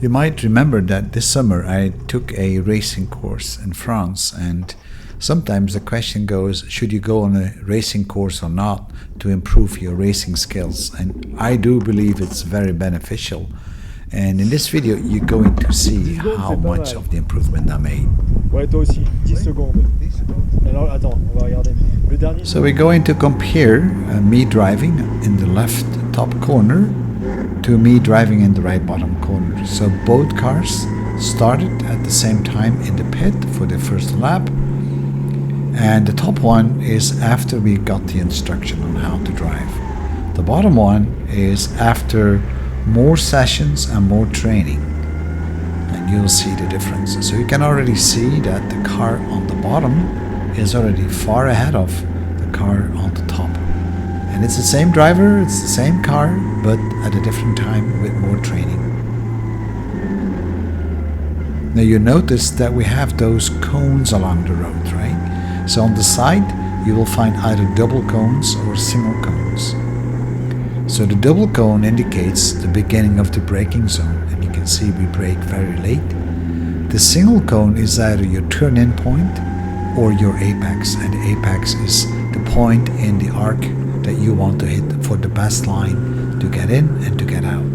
You might remember that this summer I took a racing course in France, and sometimes the question goes, should you go on a racing course or not to improve your racing skills? And I do believe it's very beneficial. And in this video, you're going to see how much of the improvement I made. Ouais, toi aussi, 10 secondes. Alors, attends, on va regarder. Le dernier. So we're going to compare me driving in the left top corner to me driving in the right bottom corner. So both cars started at the same time in the pit for the first lap, and the top one is after we got the instruction on how to drive. The bottom one is after more sessions and more training, and you'll see the difference. So you can already see that the car on the bottom is already far ahead of the car on the top. And it's the same driver, it's the same car, but at a different time with more training. Now you notice that we have those cones along the road, right? So on the side you will find either double cones or single cones. So the double cone indicates the beginning of the braking zone, and you can see we brake very late. The single cone is either your turn-in point or your apex, and the apex is the point in the arc that you want to hit for the best line to get in and to get out.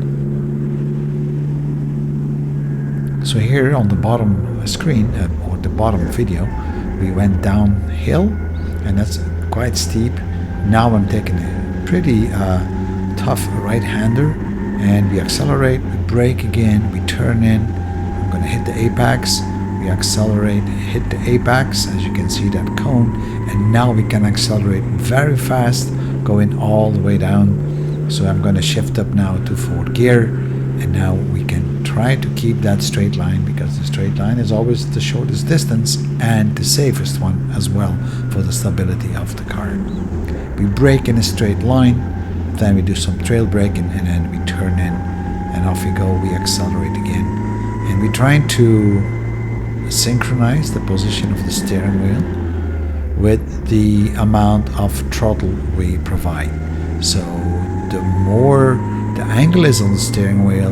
So here on the bottom screen, or the bottom video, we went downhill, and that's quite steep. Now I'm taking a pretty tough right-hander, and we accelerate, we brake again, we turn in. I'm going to hit the apex, we accelerate, hit the apex, as you can see that cone, and now we can accelerate very fast, going all the way down. So I'm going to shift up now to 4th gear, and now we can try to keep that straight line, because the straight line is always the shortest distance and the safest one as well for the stability of the car. We brake in a straight line, then we do some trail braking, and then we turn in, and off we go, we accelerate again. And we're trying to synchronize the position of the steering wheel with the amount of throttle we provide. So the more the angle is on the steering wheel,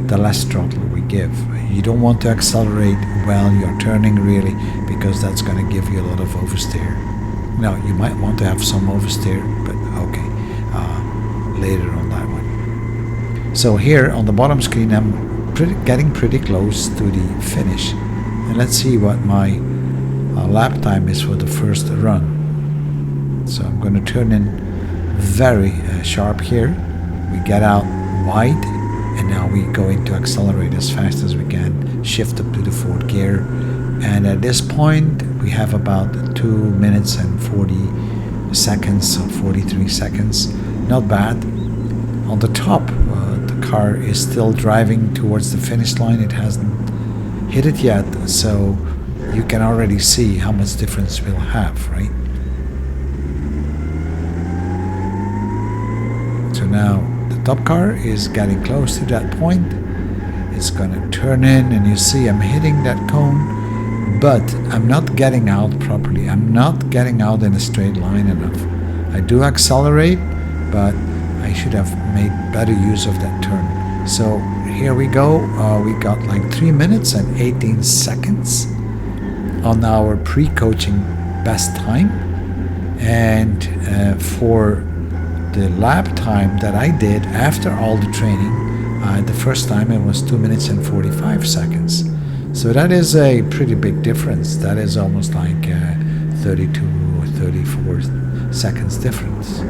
the less throttle we give. You don't want to accelerate while you're turning, really, because that's going to give you a lot of oversteer. Now you might want to have some oversteer, but okay, later on that one. So here on the bottom screen I'm getting pretty close to the finish, and let's see what my lap time is for the first run. So I'm going to turn in very sharp here. We get out wide, and now we're going to accelerate as fast as we can, shift up to the 4th gear, and at this point we have about 2 minutes and 40 seconds or 43 seconds. Not bad. On the top, the car is still driving towards the finish line. It hasn't hit it yet, so you can already see how much difference we'll have, right? So now the top car is getting close to that point. It's gonna turn in, and you see I'm hitting that cone, but I'm not getting out properly. I'm not getting out in a straight line enough. I do accelerate, but I should have made better use of that turn. So here we go. We got like 3 minutes and 18 seconds on our pre-coaching best time, and for the lap time that I did after all the training, the first time it was 2 minutes and 45 seconds. So that is a pretty big difference. That is almost like 32 or 34 seconds difference.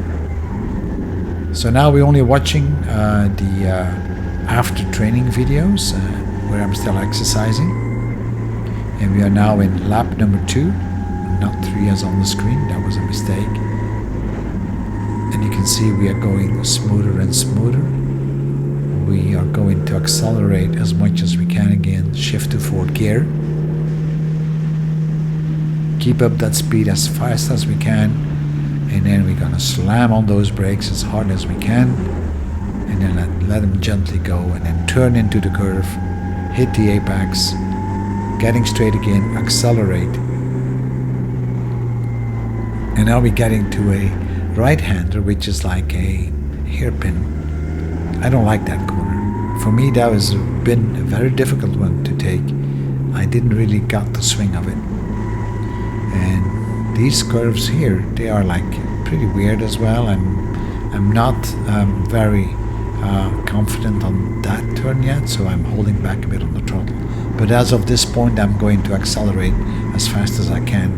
So now we're only watching the after training videos where I'm still exercising. And we are now in lap number 2, not 3 as on the screen. That was a mistake. And you can see we are going smoother and smoother. We are going to accelerate as much as we can again, shift to 4th gear. Keep up that speed as fast as we can, and then we're gonna slam on those brakes as hard as we can, and then let them gently go, and then turn into the curve, hit the apex, getting straight again, accelerate. And now we're getting to a right-hander, which is like a hairpin. I don't like that corner. for me that has been a very difficult one to take. I didn't really got the swing of it. And these curves here, they are like pretty weird as well. I'm not very confident on that turn yet, so I'm holding back a bit on the throttle. But as of this point, I'm going to accelerate as fast as I can.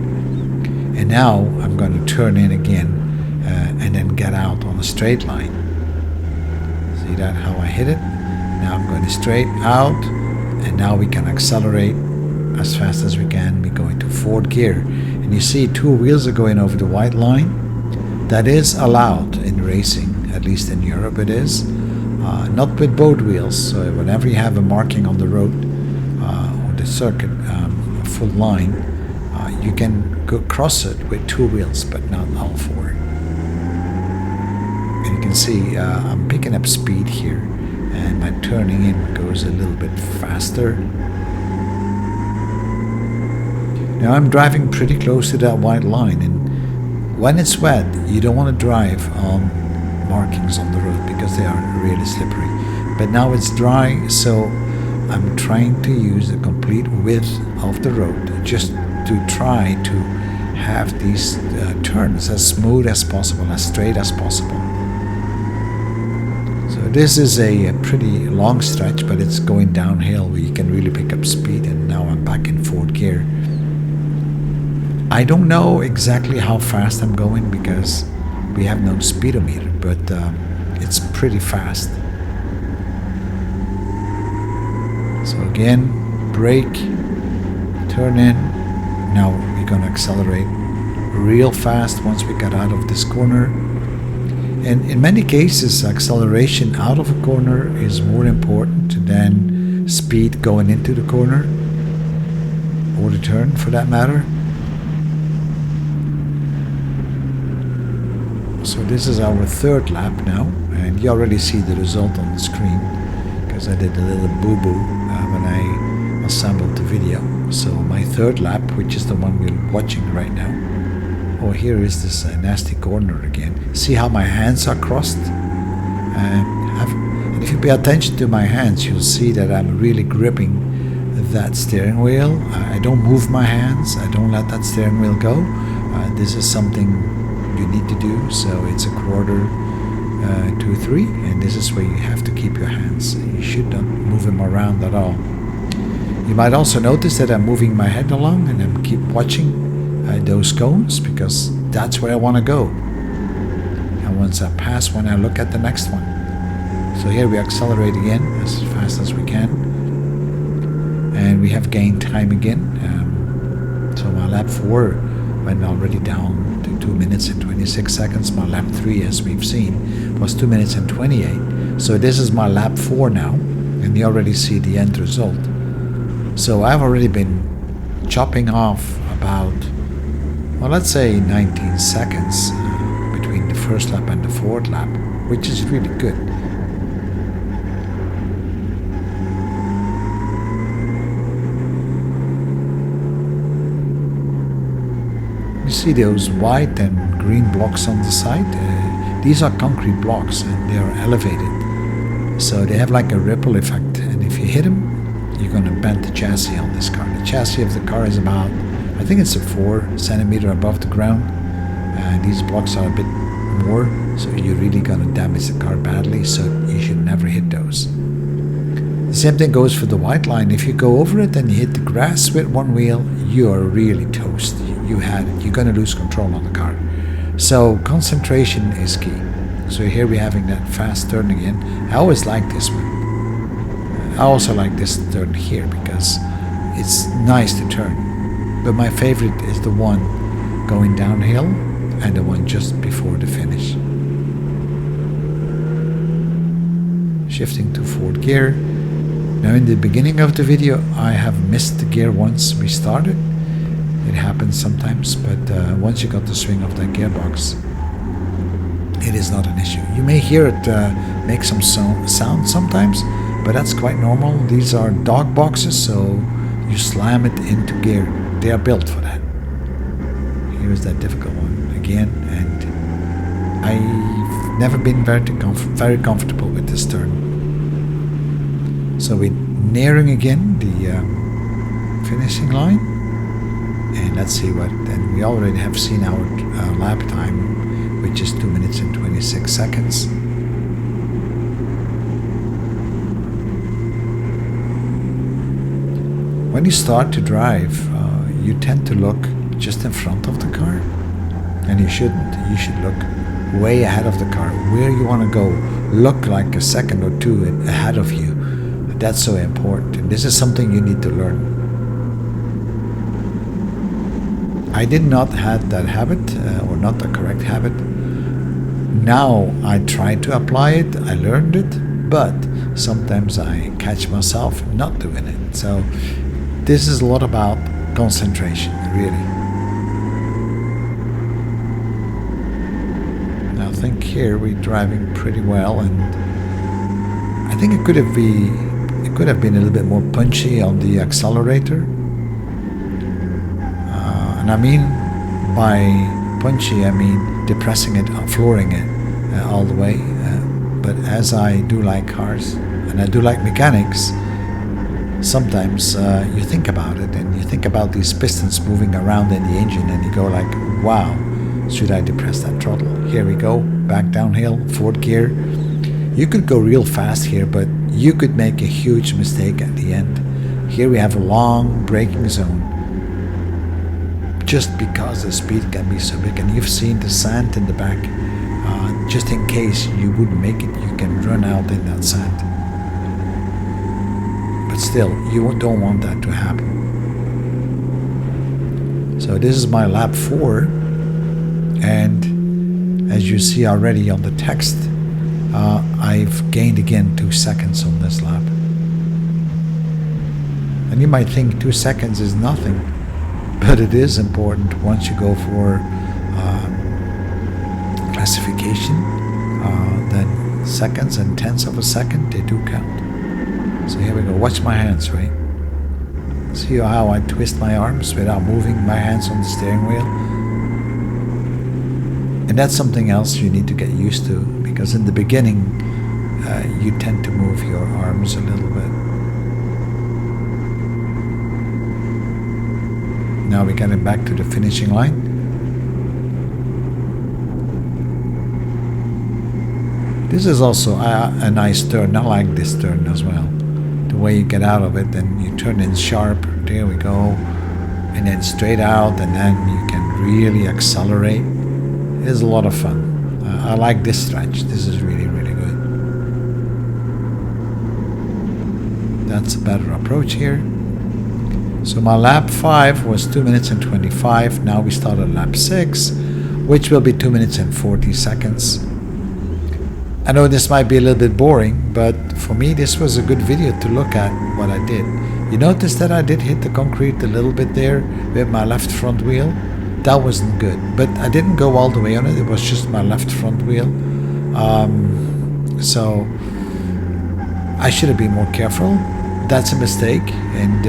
And now I'm going to turn in again and then get out on a straight line. See that, how I hit it? Now I'm going straight out, and now we can accelerate as fast as we can. We go into fourth gear. And you see 2 wheels are going over the white line. That is allowed in racing, at least in Europe it is. Not with both wheels, so whenever you have a marking on the road or the circuit, a full line, you can go cross it with 2 wheels, but not all 4. And you can see I'm picking up speed here, and my turning in goes a little bit faster. Now I'm driving pretty close to that white line, and when it's wet, you don't want to drive on markings on the road because they are really slippery. But now it's dry, so I'm trying to use the complete width of the road just to try to have these turns as smooth as possible, as straight as possible. So this is a pretty long stretch, but it's going downhill where you can really pick up speed, and now I'm back in fourth gear. I don't know exactly how fast I'm going because we have no speedometer, but it's pretty fast. So again, brake, turn in. Now we're going to accelerate real fast once we get out of this corner. And in many cases, acceleration out of a corner is more important than speed going into the corner, or the turn for that matter. So this is our third lap now, and you already see the result on the screen because I did a little boo-boo when I assembled the video. So my third lap, which is the one we're watching right now. Oh, here is this nasty corner again. See how my hands are crossed? And if you pay attention to my hands, you'll see that I'm really gripping that steering wheel. I don't move my hands. I don't let that steering wheel go. This is something you need to do, so it's 1/4 to 3, and this is where you have to keep your hands. You should not move them around at all. You might also notice that I'm moving my head along and I'm keep watching those cones because that's where I want to go. And once I pass one, I look at the next one. So here we accelerate again as fast as we can, and we have gained time again. So my lap 4 went already down to 2 minutes and 26 seconds. My lap 3, as we've seen, was 2 minutes and 28. So this is my lap 4 now, and you already see the end result. So I've already been chopping off about, well, let's say 19 seconds between the first lap and the fourth lap, which is really good. You see those white and green blocks on the side? These are concrete blocks and they are elevated. So they have like a ripple effect, and if you hit them, you're going to bend the chassis on this car. The chassis of the car is about, I think it's a 4 centimeter above the ground. These blocks are a bit more, so you're really going to damage the car badly, so you should never hit those. The same thing goes for the white line. If you go over it and you hit the grass with one wheel, you are really toast. You had it. You're going to lose control on the car. So concentration is key. So here we're having that fast turn again. I always like this one. I also like this turn here because it's nice to turn. But my favorite is the one going downhill and the one just before the finish. Shifting to fourth gear. Now in the beginning of the video I have missed the gear once we started. It happens sometimes, but once you got the swing of that gearbox, it is not an issue. You may hear it make some sound sometimes, but that's quite normal. These are dog boxes, so you slam it into gear. They are built for that. Here's that difficult one again, and I've never been very comfortable with this turn. So we're nearing again the finishing line, and let's see what. And we already have seen our lap time, which is 2 minutes and 26 seconds. When you start to drive, you tend to look just in front of the car, and you shouldn't. You should look way ahead of the car, where you want to go. Look like a second or two ahead of you. That's so important, and this is something you need to learn. I did not have that habit, or not the correct habit. Now I try to apply it, I learned it, but sometimes I catch myself not doing it. So this is a lot about concentration, really. Now I think here we're driving pretty well, and I think it could have been a little bit more punchy on the accelerator. And I mean by punchy, I mean depressing it, flooring it all the way. But as I do like cars, and I do like mechanics, sometimes you think about it, and you think about these pistons moving around in the engine, and you go like, wow, should I depress that throttle? Here we go, back downhill, 4th gear. You could go real fast here, but you could make a huge mistake at the end. Here we have a long braking zone, just because the speed can be so big, and you've seen the sand in the back. Just in case you wouldn't make it, you can run out in that sand. But still, you don't want that to happen. So this is my lap 4, and as you see already on the text, I've gained again 2 seconds on this lap. And you might think 2 seconds is nothing, but it is important once you go for classification. Then seconds and tenths of a second, they do count. So here we go. Watch my hands, right? See how I twist my arms without moving my hands on the steering wheel? And that's something else you need to get used to, because in the beginning you tend to move your arms a little bit. Now we're getting back to the finishing line. This is also a nice turn. I like this turn as well. The way you get out of it, and you turn in sharp. There we go. And then straight out, and then you can really accelerate. It is a lot of fun. I like this stretch. This is really, really good. That's a better approach here. So my lap 5 was 2 minutes and 25. Now we start at lap 6, which will be 2 minutes and 40 seconds. I know this might be a little bit boring, but for me this was a good video to look at what I did. You notice that I did hit the concrete a little bit there with my left front wheel. That wasn't good, but I didn't go all the way on it. It was just my left front wheel. So I should have been more careful. That's a mistake, and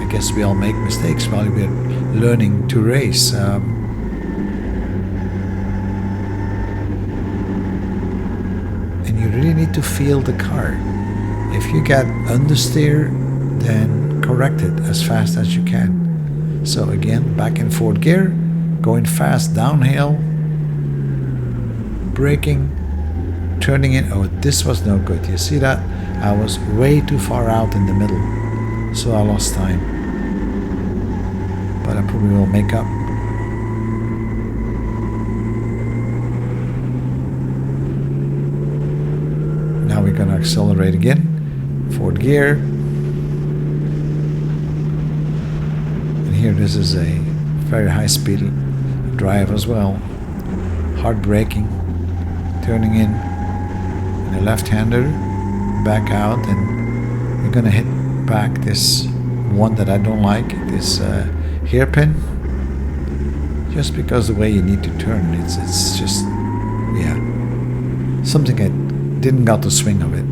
I guess we all make mistakes while we're learning to race. And you really need to feel the car. If you get understeer, then correct it as fast as you can. So again, back in 4th gear, going fast downhill, braking, turning in. Oh, this was no good. You see that? I was way too far out in the middle, so I lost time. But I probably will make up. Now we're gonna accelerate again. 4th gear. And here this is a very high speed drive as well. Hard braking, turning in a left-hander, back out, and we're gonna hit back this one that I don't like, this hairpin, just because the way you need to turn, it's just, yeah, something I didn't got the swing of it.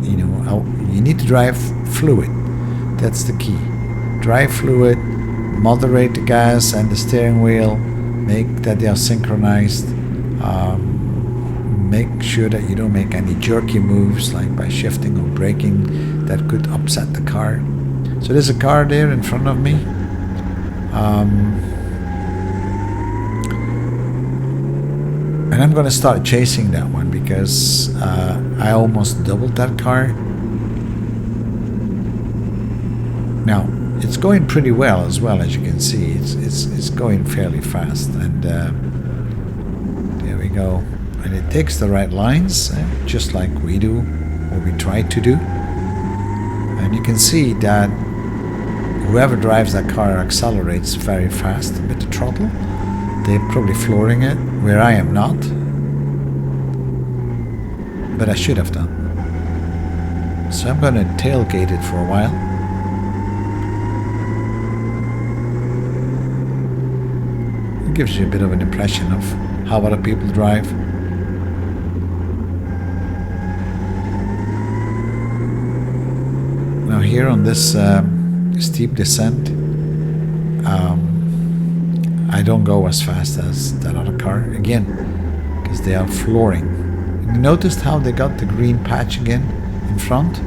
You know, you need to drive fluid. That's the key. Drive fluid, moderate the gas and the steering wheel, make that they are synchronized. Make sure that you don't make any jerky moves, like by shifting or braking. that could upset the car. So there's a car there in front of me. And I'm gonna start chasing that one because I almost doubled that car. Now it's going pretty well as you can see. It's going fairly fast, and there we go. And it takes the right lines, just like we do, or we try to do. And you can see that whoever drives that car accelerates very fast with the throttle. They're probably flooring it, where I am not. But I should have done. So I'm going to tailgate it for a while. It gives you a bit of an impression of how other people drive. Now here on this steep descent, I don't go as fast as that other car, again, because they are flooring. You noticed how they got the green patch again in front?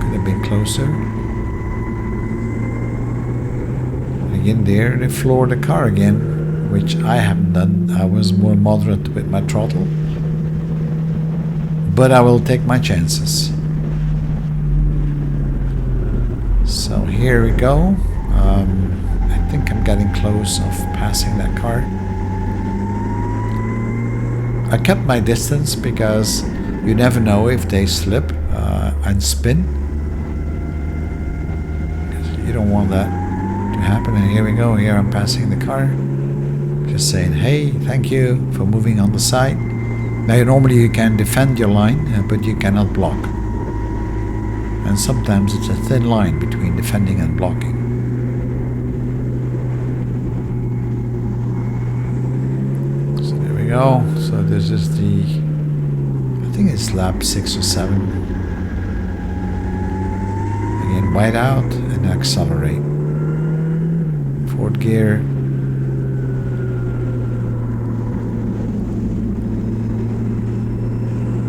Could have been closer. Again there, they floor the car again, which I haven't done. I was more moderate with my throttle. But I will take my chances. So here we go. I think I'm getting close of passing that car. I kept my distance because you never know if they slip and spin. You don't want that to happen. And here we go. Here I'm passing the car. Just saying, hey, thank you for moving on the side. Now normally you can defend your line, but you cannot block. And sometimes it's a thin line between defending and blocking. So there we go. So this is the, I think it's lap 6 or 7. Again, wide out and accelerate. Fourth gear.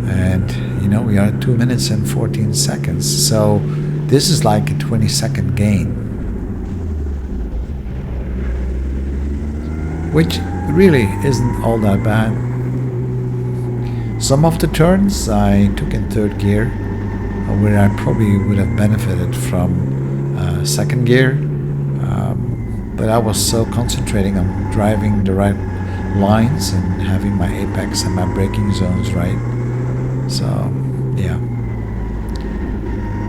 And you know, we are at 2 minutes and 14 seconds, so this is like a 20-second gain, which really isn't all that bad. Some of the turns I took in third gear, where I probably would have benefited from second gear, but I was so concentrating on driving the right lines and having my apex and my braking zones right. So yeah,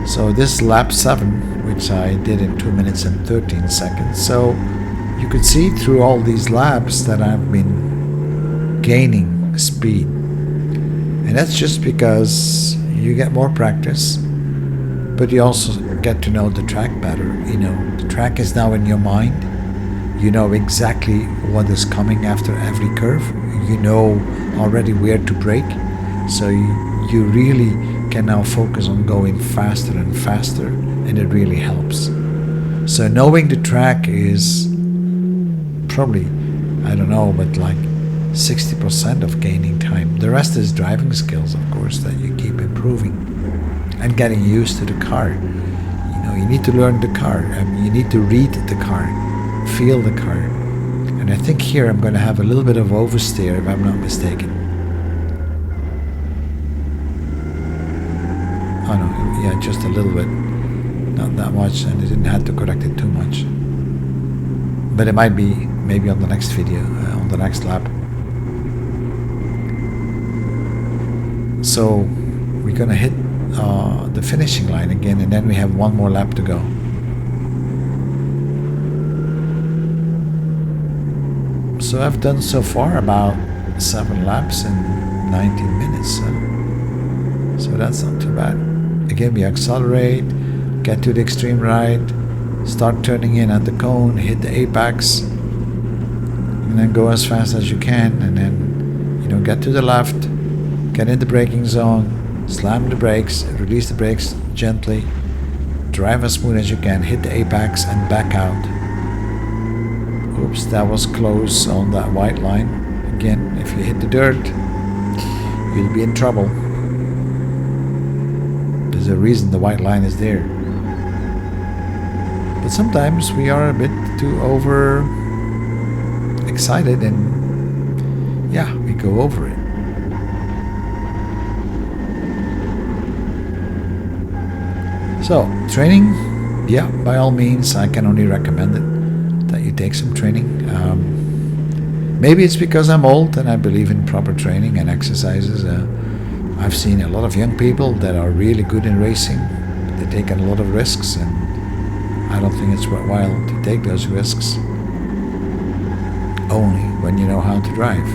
so this is lap 7, which I did in 2 minutes and 13 seconds. So you could see through all these laps that I've been gaining speed, and that's just because you get more practice, but you also get to know the track better. You know, the track is now in your mind. You know exactly what is coming after every curve. You know already where to brake. So you really can now focus on going faster and faster, and it really helps. So knowing the track is probably, I don't know, but like 60% of gaining time. The rest is driving skills, of course, that you keep improving and getting used to the car. You know, you need to learn the car. I mean, you need to read the car, feel the car. And I think here I'm going to have a little bit of oversteer, if I'm not mistaken. Oh no, yeah, just a little bit, not that much, and I didn't have to correct it too much. But it might be maybe on the next video, on the next lap. So we're gonna hit the finishing line again, and then we have one more lap to go. So I've done so far about 7 laps in 19 minutes, so that's not too bad. Again, we accelerate, get to the extreme right, start turning in at the cone, hit the apex, and then go as fast as you can, and then, you know, get to the left, get in the braking zone, slam the brakes, release the brakes gently, drive as smooth as you can, hit the apex and back out. Oops, that was close on that white line. Again, if you hit the dirt, you'll be in trouble. There's a reason the white line is there. But sometimes we are a bit too over excited and yeah, we go over it. So, training, yeah, by all means, I can only recommend it, that you take some training. Maybe it's because I'm old and I believe in proper training and exercises. I've seen a lot of young people that are really good in racing. They take a lot of risks, and I don't think it's worthwhile to take those risks only when you know how to drive.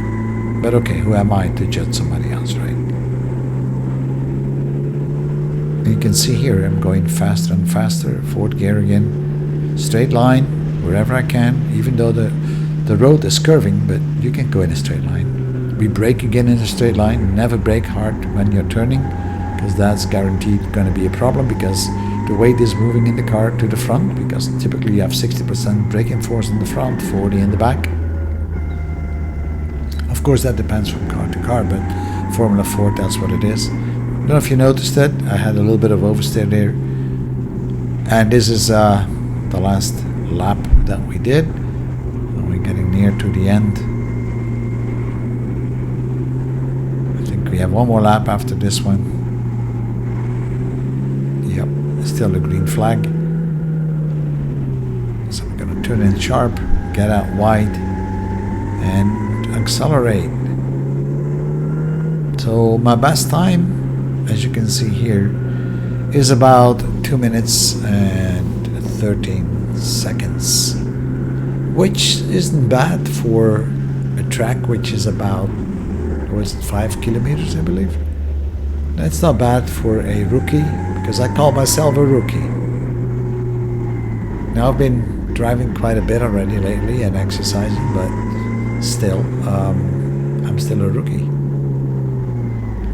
But okay, who am I to judge somebody else, right? You can see here I'm going faster and faster, 4th gear again, straight line wherever I can, even though the road is curving, but you can go in a straight line. We brake again in a straight line, never brake hard when you're turning, because that's guaranteed going to be a problem, because the weight is moving in the car to the front, because typically you have 60% braking force in the front, 40 in the back. Of course that depends from car to car, but Formula Ford, that's what it is. I don't know if you noticed it, I had a little bit of oversteer there. And this is the last lap that we did. And we're getting near to the end. I think we have one more lap after this one. Yep, still a green flag. So we're going to turn in sharp, get out wide, and accelerate. So my best time, as you can see here, is about 2 minutes and 13 seconds, which isn't bad for a track which is about, was it 5 kilometers, I believe? That's not bad for a rookie, because I call myself a rookie. Now I've been driving quite a bit already lately and exercising, but still, I'm still a rookie.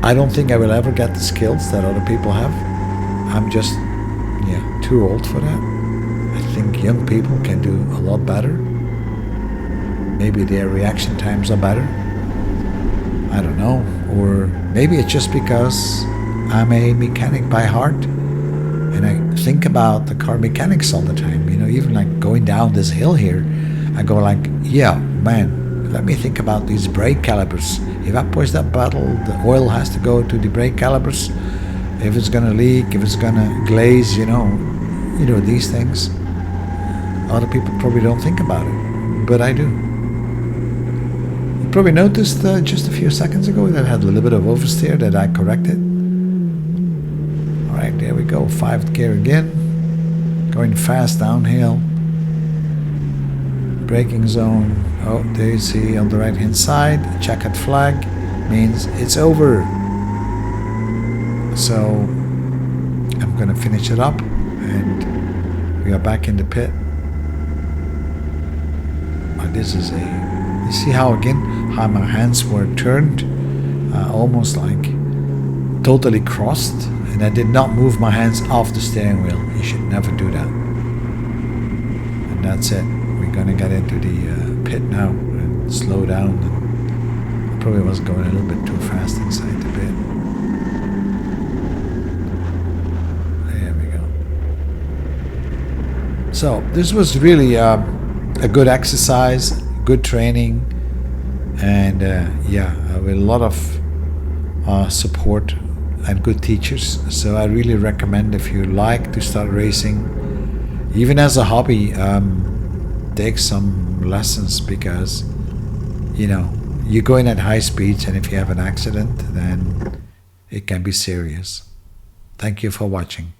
I don't think I will ever get the skills that other people have. I'm just, too old for that. I think young people can do a lot better. Maybe their reaction times are better. I don't know. Or maybe it's just because I'm a mechanic by heart and I think about the car mechanics all the time. Even like going down this hill here, I go like, yeah, man, let me think about these brake calipers. If I push that bottle, the oil has to go to the brake calipers. If it's gonna leak, if it's gonna glaze, these things. Other people probably don't think about it, but I do. You probably noticed just a few seconds ago that I had a little bit of oversteer that I corrected. All right, there we go, 5th gear again, going fast downhill. Braking zone. Oh, there you see on the right hand side, a checkered flag means it's over. So I'm gonna finish it up and we are back in the pit. This is you see how my hands were turned, almost like totally crossed, and I did not move my hands off the steering wheel. You should never do that. And that's it. We're gonna get into the pit now and slow down. And I probably was going a little bit too fast inside the pit. There we go. So this was really a good exercise, good training, and with a lot of support and good teachers. So I really recommend, if you like to start racing, even as a hobby, take some lessons, because you go in at high speeds, and if you have an accident, then it can be serious. Thank you for watching.